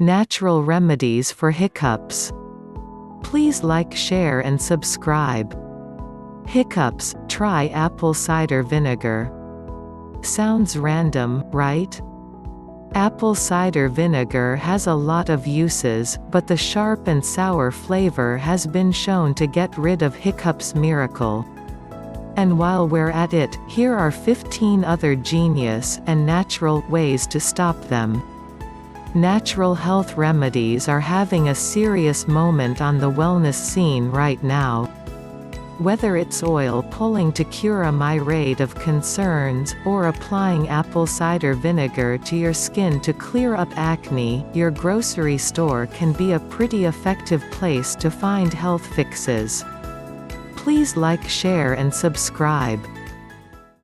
Natural remedies for hiccups. Please like, share and subscribe. Hiccups, try apple cider vinegar. Sounds random, right? Apple cider vinegar has a lot of uses, but the sharp and sour flavor has been shown to get rid of hiccups miracle. And while we're at it, here are 15 other genius and natural ways to stop them. Natural health remedies are having a serious moment on the wellness scene right now. Whether it's oil pulling to cure a myriad of concerns, or applying apple cider vinegar to your skin to clear up acne, your grocery store can be a pretty effective place to find health fixes. Please like, share and subscribe.